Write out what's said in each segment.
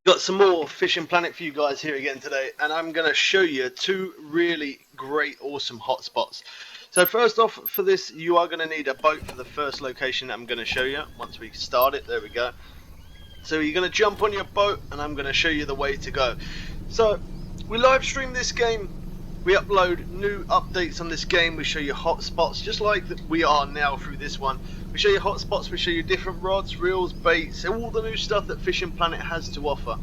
Got some more Fishing Planet for you guys here again today, and I'm going to show you two really great, awesome hotspots. So first off, for this, you are going to need a boat for the first location that I'm going to show you. Once we start it, there we go. So you're going to jump on your boat, and I'm going to show you the way to go. So we live stream this game. We upload new updates on this game. We show you hotspots, just like we are now through this one. We show you hotspots, we show you different rods, reels, baits, all the new stuff that Fishing Planet has to offer.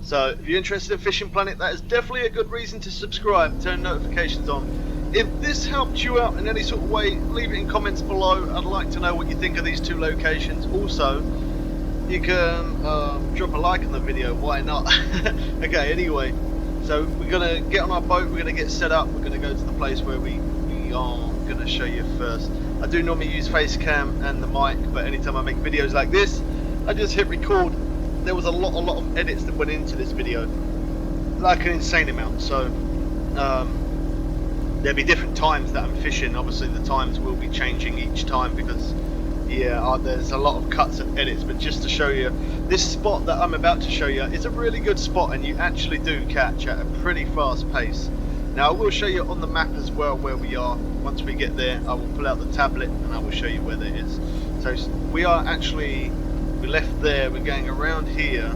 So if you're interested in Fishing Planet, that is definitely a good reason to subscribe, turn notifications on. If this helped you out in any sort of way, leave it in comments below. I'd like to know what you think of these two locations. Also, you can drop a like on the video, why not? Okay, anyway, so we're going to get on our boat, we're going to get set up, we're going to go to the place where we are going to show you first. I do normally use face cam and the mic, but anytime I make videos like this, I just hit record. There was a lot of edits that went into this video, like an insane amount, so there'll be different times that I'm fishing. Obviously the times will be changing each time because there's a lot of cuts and edits, but just to show you, this spot that I'm about to show you is a really good spot, and you actually do catch at a pretty fast pace. Now I will show you on the map as well where we are. Once we get there, I will pull out the tablet and I will show you where that is. So we left there, we're going around here.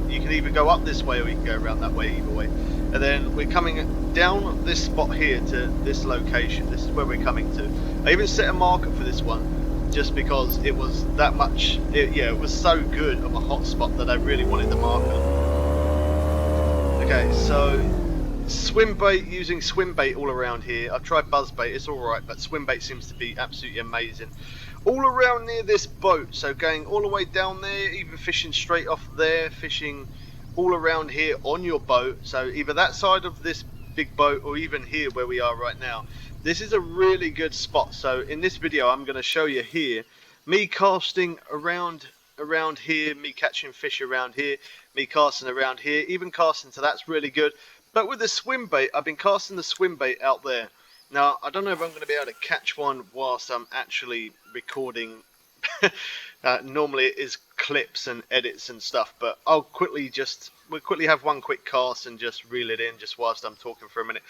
You can either go up this way or you can go around that way, either way. And then we're coming down this spot here to this location. This is where we're coming to. I even set a marker for this one, just because it was that much, it was so good of a hot spot that I really wanted the marker. Okay, so swim bait, using swim bait all around here. I've tried buzz bait, it's alright, but swim bait seems to be absolutely amazing. All around near this boat, so going all the way down there, even fishing straight off there, fishing all around here on your boat, so either that side of this big boat or even here where we are right now. This is a really good spot. So in this video I'm going to show you here me casting around here, me catching fish around here, me casting around here, even casting, so that's really good. But with the swim bait, I've been casting the swim bait out there. Now I don't know if I'm going to be able to catch one whilst I'm actually recording. Normally it is clips and edits and stuff, but we'll quickly have one quick cast and just reel it in just whilst I'm talking for a minute.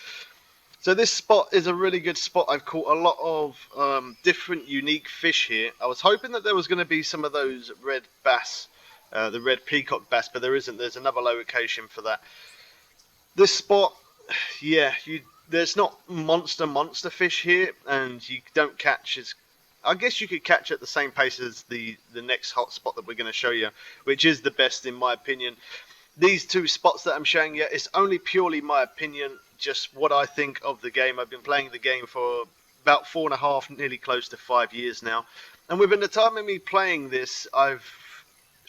So this spot is a really good spot. I've caught a lot of different unique fish here. I was hoping that there was going to be some of those red bass, the red peacock bass, but there isn't. There's another location for that. This spot, there's not monster fish here, and you don't catch as, I guess you could catch at the same pace as the next hot spot that we're going to show you, which is the best in my opinion. These two spots that I'm showing you, it's only purely my opinion, just what I think of the game. I've been playing the game for about 4.5, nearly close to 5 years now. And within the time of me playing this, I've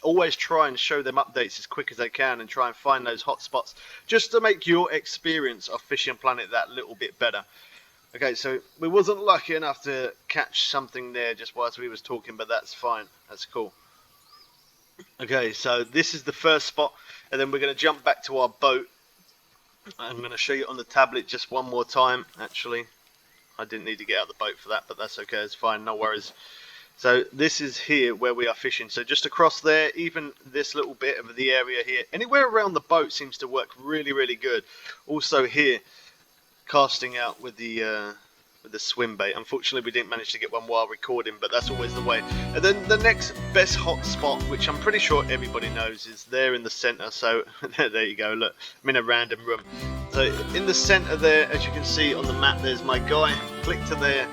always try and show them updates as quick as I can and try and find those hot spots just to make your experience of Fishing Planet that little bit better. Okay, so we wasn't lucky enough to catch something there just whilst we was talking, but that's fine. That's cool. Okay, so this is the first spot, and then we're going to jump back to our boat. I'm going to show you on the tablet just one more time. Actually, I didn't need to get out of the boat for that, but that's okay, it's fine, no worries. So this is here where we are fishing. So just across there, even this little bit of the area here, anywhere around the boat seems to work really good. Also here, casting out with the swim bait. Unfortunately we didn't manage to get one while recording, but that's always the way. And then the next best hot spot, which I'm pretty sure everybody knows, is there in the center. So there you go, look, I'm in a random room. So in the center there, as you can see on the map, there's my guy. Click to there.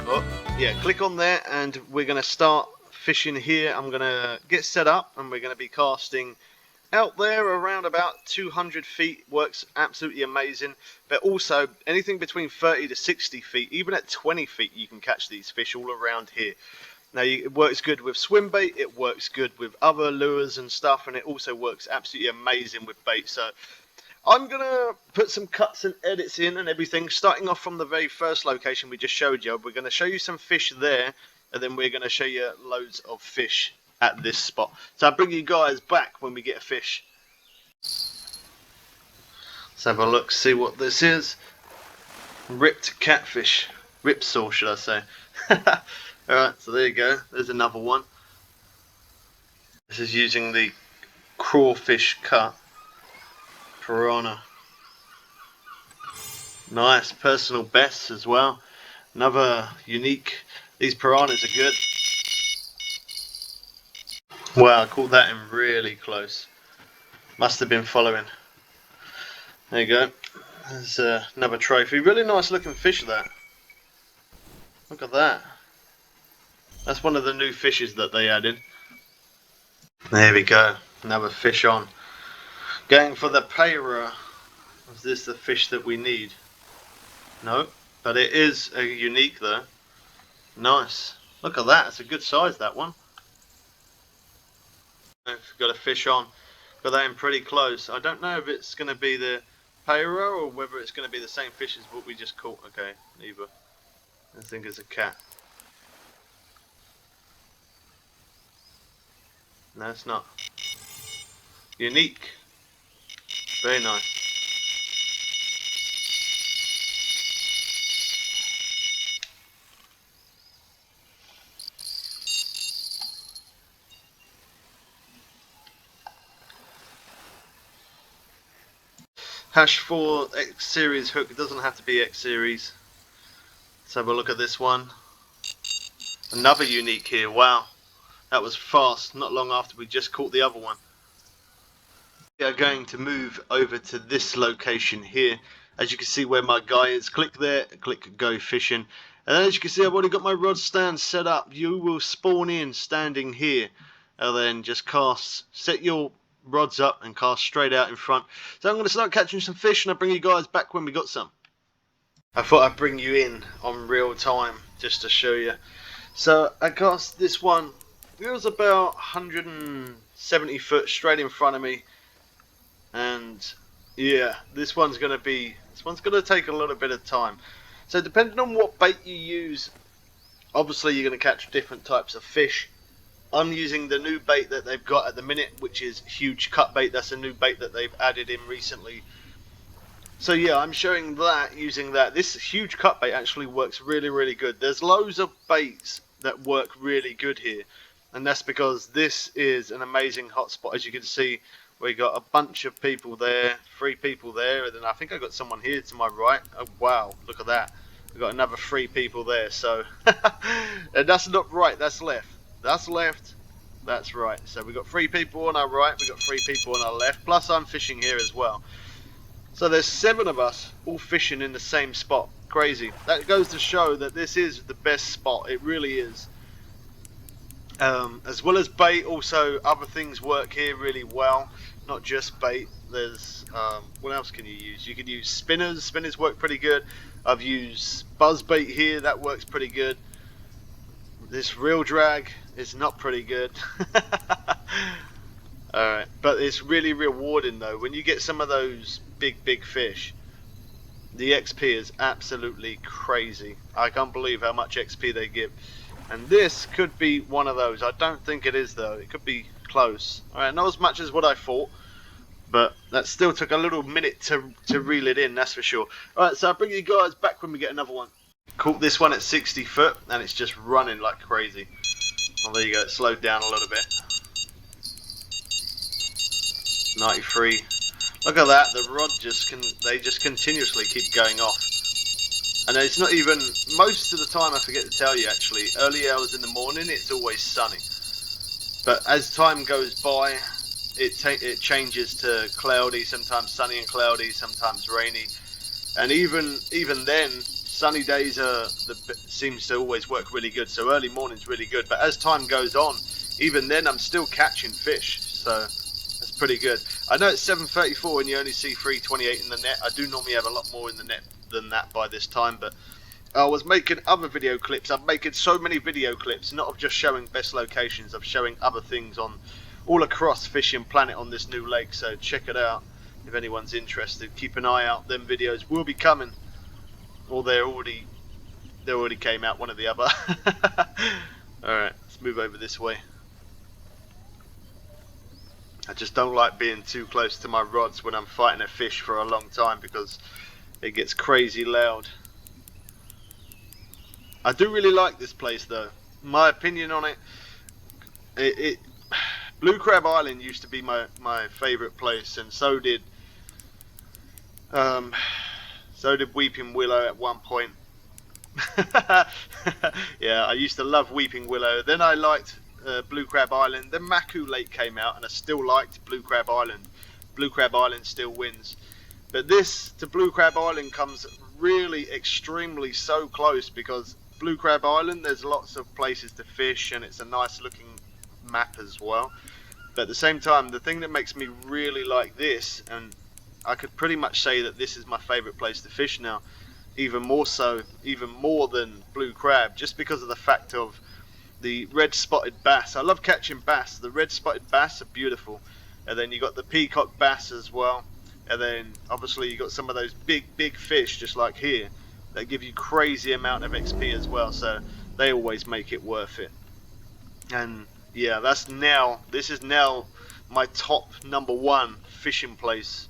Oh yeah, click on there, and we're going to start fishing here. I'm going to get set up and we're going to be casting out there around about 200 feet. Works absolutely amazing, but also anything between 30 to 60 feet, even at 20 feet you can catch these fish all around here. Now it works good with swim bait, it works good with other lures and stuff, and it also works absolutely amazing with bait. So I'm going to put some cuts and edits in and everything, starting off from the very first location we just showed you. We're going to show you some fish there, and then we're going to show you loads of fish at this spot. So I'll bring you guys back when we get a fish. Let's have a look, see what this is. Ripped catfish. Ripsaw, should I say. Alright, so there you go. There's another one. This is using the crawfish cut piranha. Nice, personal bests as well. Another unique. These piranhas are good. Wow, I caught that in really close. Must have been following. There you go. There's another trophy. Really nice looking fish, that. Look at that. That's one of the new fishes that they added. There we go. Another fish on. Going for the payra. Is this the fish that we need? No, but it is a unique though. Nice. Look at that. It's a good size, that one. I've got a fish on. Got that in pretty close. I don't know if it's going to be the payra or whether it's going to be the same fish as what we just caught. Okay, neither. I think it's a cat. No, it's not. Unique. Very nice. Hash 4 X series hook. It doesn't have to be X series. Let's have a look at this one. Another unique here. Wow. That was fast. Not long after we just caught the other one. We are going to move over to this location here. As you can see where my guy is, click there, click go fishing. And as you can see, I've already got my rod stand set up. You will spawn in standing here. And then just cast, set your rods up and cast straight out in front. So I'm going to start catching some fish and I'll bring you guys back when we got some. I thought I'd bring you in on real time just to show you. So I cast this one. It was about 170 foot straight in front of me. And yeah, this one's gonna take a little bit of time. So depending on what bait you use, obviously you're gonna catch different types of fish. I'm using the new bait that they've got at the minute, which is huge cut bait. That's a new bait that they've added in recently. So yeah, I'm showing that, using that. This huge cut bait actually works really, really good. There's loads of baits that work really good here, and that's because this is an amazing hotspot. As you can see, we got a bunch of people there, 3 people there, and then I think I got someone here to my right. Oh wow, look at that. We've got another 3 people there, so and that's not right, that's left. That's left, that's right. So we've got 3 people on our right, we've got 3 people on our left, plus I'm fishing here as well. So there's 7 of us all fishing in the same spot. Crazy. That goes to show that this is the best spot. It really is. As well as bait, also other things work here really well. Not just bait. There's what else can you use? You can use spinners. Spinners work pretty good. I've used buzz bait here. That works pretty good. This reel drag is not pretty good. Alright, but it's really rewarding though. When you get some of those big fish, the XP is absolutely crazy. I can't believe how much XP they give. And this could be one of those. I don't think it is though. It could be close. Alright, not as much as what I thought, but that still took a little minute to reel it in, that's for sure. Alright, so I'll bring you guys back when we get another one. Caught this one at 60 foot and it's just running like crazy. Well, there you go, it slowed down a little bit. 93. Look at that, the rod they just continuously keep going off. And it's not even, most of the time I forget to tell you actually, early hours in the morning it's always sunny. But as time goes by, it changes to cloudy, sometimes sunny and cloudy, sometimes rainy. And even then, sunny days seems to always work really good, so early morning's really good. But as time goes on, even then I'm still catching fish, so that's pretty good. I know it's 7:34 and you only see 328 in the net. I do normally have a lot more in the net than that by this time, but I was making other video clips. I'm making so many video clips, not of just showing best locations, of showing other things on all across Fishing Planet on this new lake, so check it out if anyone's interested. Keep an eye out, them videos will be coming, or they already came out, one or the other. Alright, let's move over this way. I just don't like being too close to my rods when I'm fighting a fish for a long time because it gets crazy loud. I do really like this place though. My opinion on it, Blue Crab Island used to be my favourite place, and so did Weeping Willow at one point. Yeah, I used to love Weeping Willow. Then I liked Blue Crab Island. Then Maku Lake came out, and I still liked Blue Crab Island. Blue Crab Island still wins. But this to Blue Crab Island comes really extremely so close, because Blue Crab Island, there's lots of places to fish, and it's a nice looking map as well. But at the same time, the thing that makes me really like this, and I could pretty much say that this is my favourite place to fish now, even more than Blue Crab, just because of the fact of the red spotted bass. I love catching bass. The red spotted bass are beautiful, and then you got the peacock bass as well, and then obviously you got some of those big fish just like here that give you crazy amount of XP as well, so they always make it worth it. And yeah, this is now my top #1 fishing place,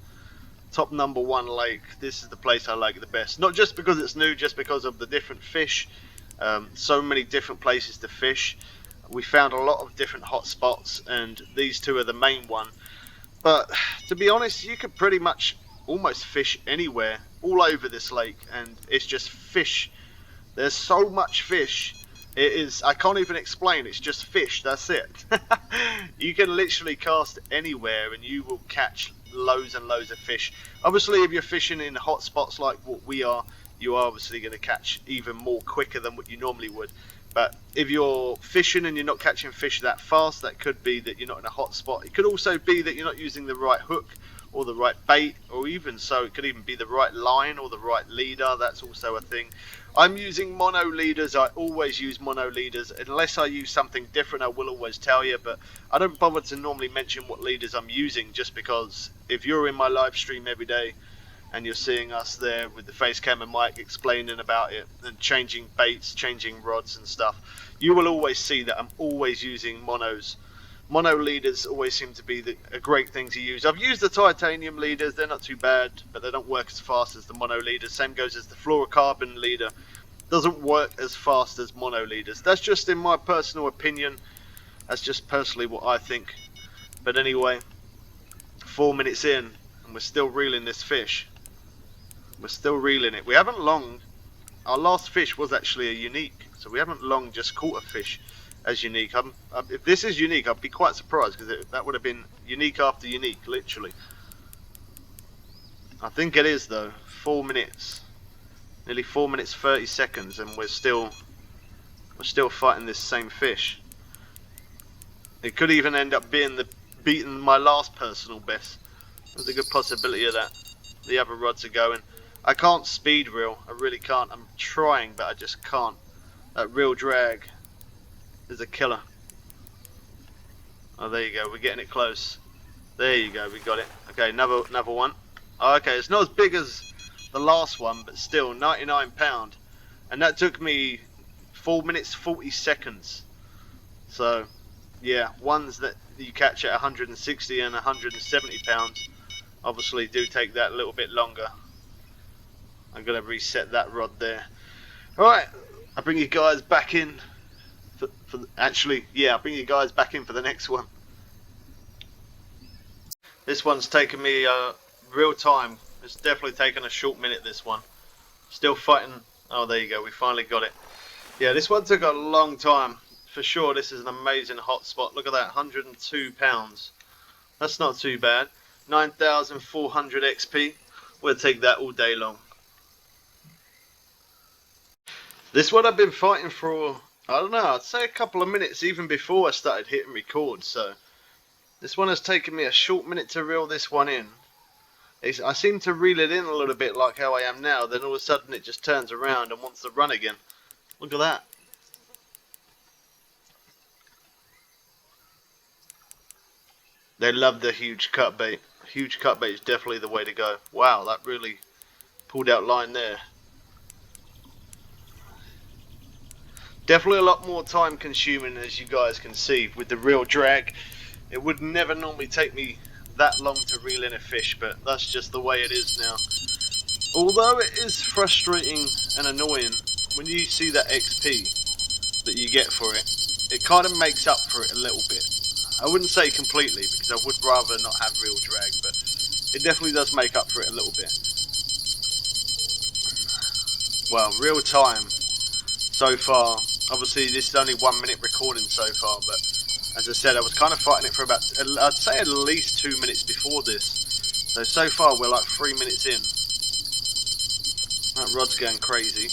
top #1 lake. This is the place I like the best, not just because it's new, just because of the different fish. So many different places to fish. We found a lot of different hot spots, and these two are the main one. But to be honest, you could pretty much almost fish anywhere all over this lake, and it's just fish. There's so much fish. It is, I can't even explain, it's just fish, that's it. You can literally cast anywhere and you will catch loads and loads of fish. Obviously, if you're fishing in hot spots like what we are, you are obviously going to catch even more quicker than what you normally would. But if you're fishing and you're not catching fish that fast, that could be that you're not in a hot spot. It could also be that you're not using the right hook or the right bait, or even so, it could even be the right line or the right leader. That's also a thing. I'm using mono leaders. I always use mono leaders. Unless I use something different, I will always tell you, but I don't bother to normally mention what leaders I'm using, just because if you're in my live stream every day and you're seeing us there with the face cam and mic explaining about it and changing baits, changing rods and stuff, you will always see that I'm always using monos. Mono leaders always seem to be a great thing to use. I've used the titanium leaders, they're not too bad, but they don't work as fast as the mono leaders. Same goes as the fluorocarbon leader. Doesn't work as fast as mono leaders. That's just in my personal opinion. That's just personally what I think. But anyway, 4 minutes in and we're still reeling this fish. We're still reeling it. We haven't long. Our last fish was actually a unique, so we haven't long just caught a fish as unique. If this is unique, I'd be quite surprised, because that would have been unique after unique, literally. I think it is though. 4 minutes, nearly 4 minutes 30 seconds, and we're still fighting this same fish. It could even end up being beating my last personal best. There's a good possibility of that. The other rods are going. I can't speed reel. I really can't. I'm trying, but I just can't. That reel drag is a killer. Oh, there you go. We're getting it close. There you go. We got it. Okay, another one. Oh, okay, it's not as big as the last one, but still 99 pound, and that took me 4 minutes 40 seconds. So yeah, ones that you catch at 160 and 170 pounds obviously do take that a little bit longer. I'm gonna reset that rod there. All right, I'll bring you guys back in. I'll bring you guys back in for the next one. This one's taken me real time. It's definitely taken a short minute, this one. Still fighting. Oh, there you go. We finally got it. Yeah, this one took a long time. For sure, this is an amazing hot spot. Look at that, 102 pounds. That's not too bad. 9,400 XP. We'll take that all day long. This one I've been fighting for, I don't know, I'd say a couple of minutes even before I started hitting record. So this one has taken me a short minute to reel this one in. I seem to reel it in a little bit like how I am now, then all of a sudden it just turns around and wants to run again. Look at that. They love the huge cut bait. Huge cut bait is definitely the way to go. Wow, that really pulled out line there. Definitely a lot more time consuming, as you guys can see, with the reel drag. It would never normally take me that long to reel in a fish, but that's just the way it is now. Although it is frustrating and annoying, when you see that XP that you get for it, it kind of makes up for it a little bit. I wouldn't say completely, because I would rather not have real drag, but it definitely does make up for it a little bit. Well, real time so far. Obviously, this is only 1 minute recording so far, but as I said, I was kind of fighting it for about, I'd say at least 2 minutes before this. So far we're like 3 minutes in. That rod's going crazy.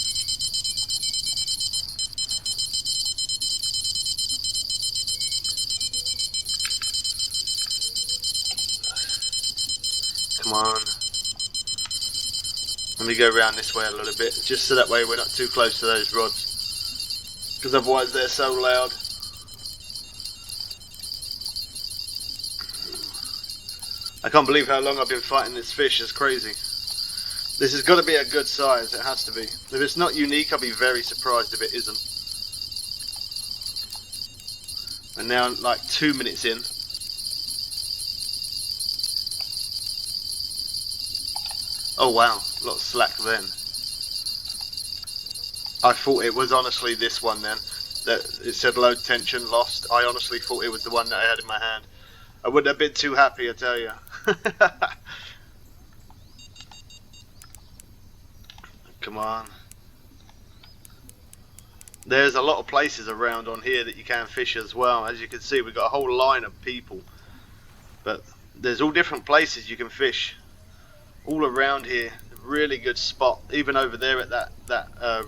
Come on. Let me go around this way a little bit, just so that way we're not too close to those rods, because otherwise they're so loud. I can't believe how long I've been fighting this fish. It's crazy. This has got to be a good size. It has to be. If it's not unique, I'll be very surprised if it isn't. And now like 2 minutes in. Oh wow, a lot of slack then. I thought it was honestly this one then. That it said low tension, lost. I honestly thought it was the one that I had in my hand. I wouldn't have been too happy, I tell you. Come on. There's a lot of places around on here that you can fish as well. As you can see, we've got a whole line of people. But there's all different places you can fish. All around here. Really good spot. Even over there at that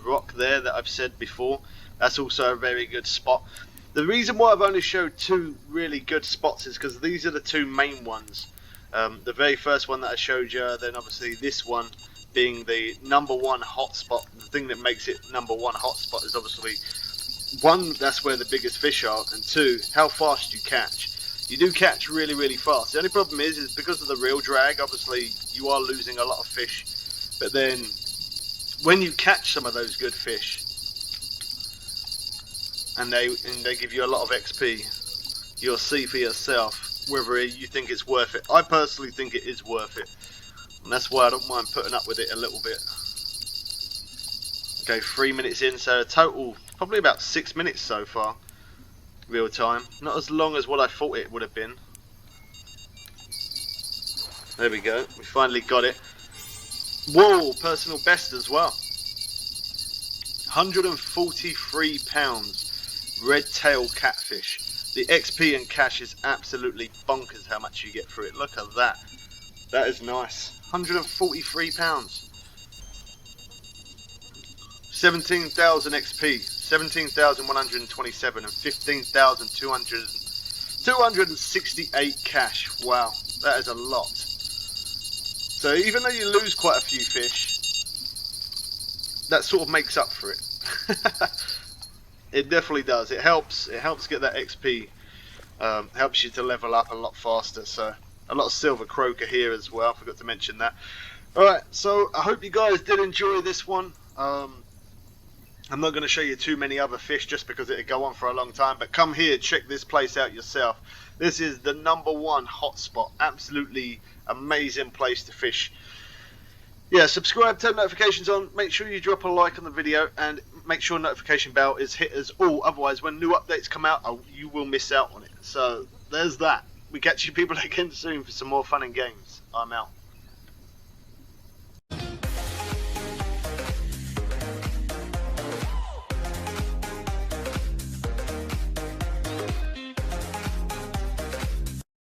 rock there that I've said before. That's also a very good spot. The reason why I've only showed 2 really good spots is because these are the 2 main ones. The very first one that I showed you, then obviously this one being the #1 hotspot. The thing that makes it #1 hotspot is obviously 1, that's where the biggest fish are, and 2, how fast you catch. You do catch really, really fast. The only problem is because of the reel drag, obviously you are losing a lot of fish. But then when you catch some of those good fish, and they give you a lot of XP, you'll see for yourself whether you think it's worth it. I personally think it is worth it, and that's why I don't mind putting up with it a little bit. Okay, 3 minutes in, so a total probably about 6 minutes so far, real time. Not as long as what I thought it would have been. There we go, we finally got it. Whoa, personal best as well. 143 pounds. Red tail catfish. The XP and cash is absolutely bonkers how much you get for it. Look at that. That is nice. 143 pounds. 17,000 XP, 17,127 and 15,268 cash. Wow, that is a lot. So even though you lose quite a few fish, that sort of makes up for it. It definitely does. It helps get that XP. Helps you to level up a lot faster. So a lot of silver croaker here as well. I forgot to mention that. Alright, so I hope you guys did enjoy this one. I'm not going to show you too many other fish just because it'll go on for a long time. But come here, check this place out yourself. This is the #1 hotspot. Absolutely amazing place to fish. Yeah, subscribe, turn notifications on, make sure you drop a like on the video, and make sure notification bell is hit as all. Otherwise, when new updates come out, you will miss out on it. So there's that. We catch you people again soon for some more fun and games. I'm out.